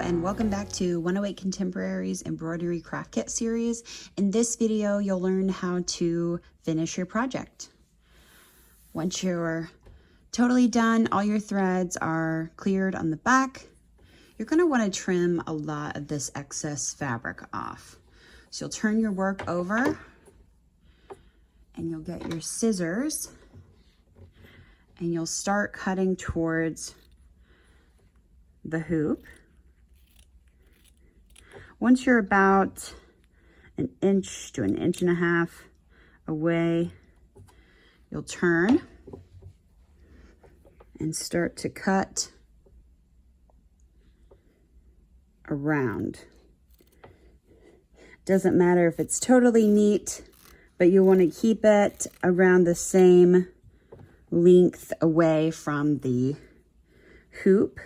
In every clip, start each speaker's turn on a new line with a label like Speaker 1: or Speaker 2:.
Speaker 1: and welcome back to 108 Contemporary's Embroidery Craft Kit series. In this video, you'll learn how to finish your project. Once you're totally done, all your threads are cleared on the back, you're going to want to trim a lot of this excess fabric off. So you'll turn your work over and you'll get your scissors and you'll start cutting towards the hoop. Once you're about an inch to an inch and a half away, you'll turn and start to cut around. Doesn't matter if it's totally neat, but you want to keep it around the same length away from the hoop.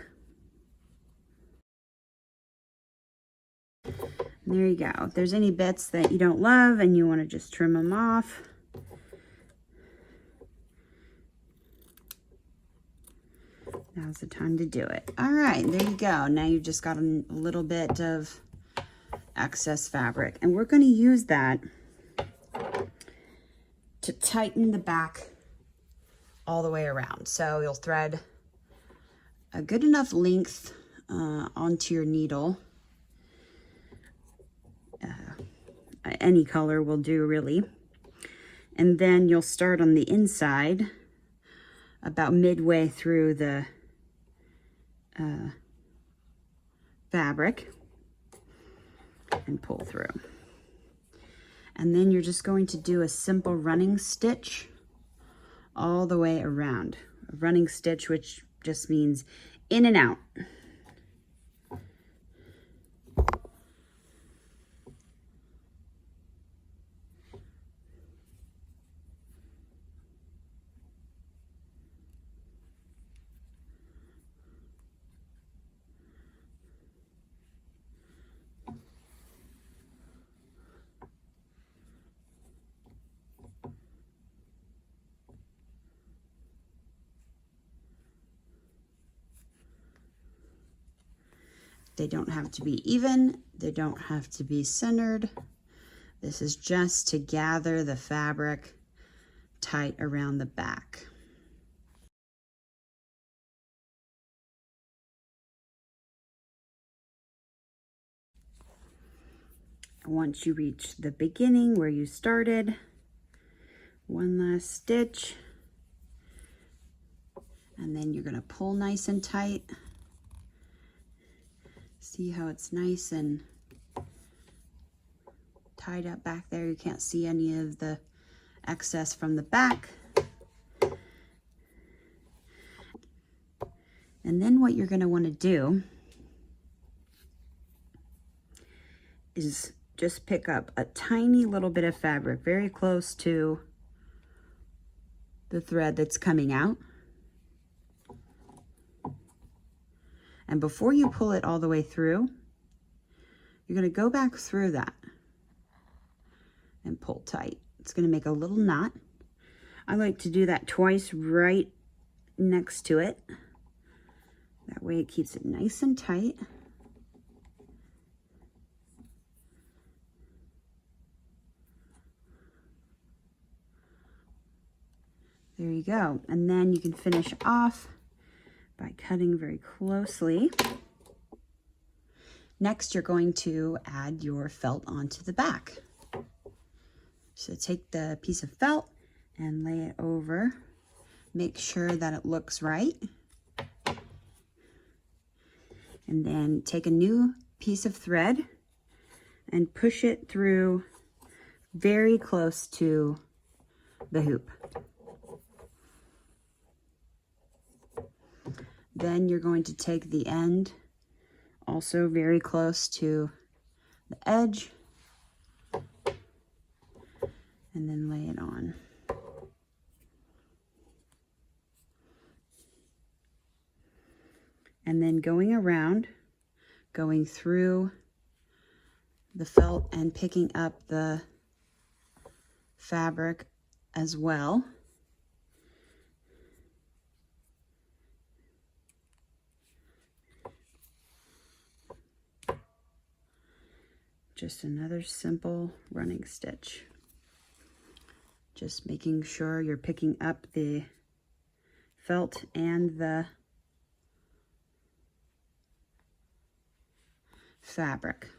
Speaker 1: There you go. If there's any bits that you don't love and you want to just trim them off, now's the time to do it. All right, there you go. Now you've just got a little bit of excess fabric, and we're going to use that to tighten the back all the way around. So you'll thread a good enough length onto your needle. Any color will do, really. And then you'll start on the inside about midway through the fabric and pull through. And then you're just going to do a simple running stitch all the way around. A running stitch, which just means in and out. They don't have to be even, they don't have to be centered. This is just to gather the fabric tight around the back. Once you reach the beginning where you started, one last stitch, and then you're going to pull nice and tight. See how it's nice and tied up back there? You can't see any of the excess from the back. And then what you're going to want to do is just pick up a tiny little bit of fabric very close to the thread that's coming out. And before you pull it all the way through, you're going to go back through that and pull tight. It's going to make a little knot. I like to do that twice right next to it. That way it keeps it nice and tight. There you go. And then you can finish off by cutting very closely. Next, you're going to add your felt onto the back. So take the piece of felt and lay it over. Make sure that it looks right. And then take a new piece of thread and push it through very close to the hoop. Then you're going to take the end, also very close to the edge, and then lay it on. And then going around, going through the felt and picking up the fabric as well. just another simple running stitch. Just making sure you're picking up the felt and the fabric.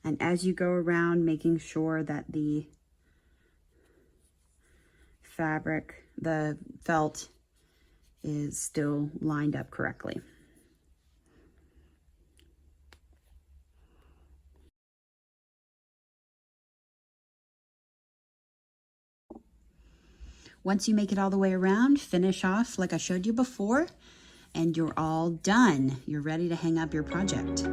Speaker 1: And as you go around, making sure that the fabric, the felt, is still lined up correctly. Once you make it all the way around, finish off like I showed you before, and you're all done. You're ready to hang up your project.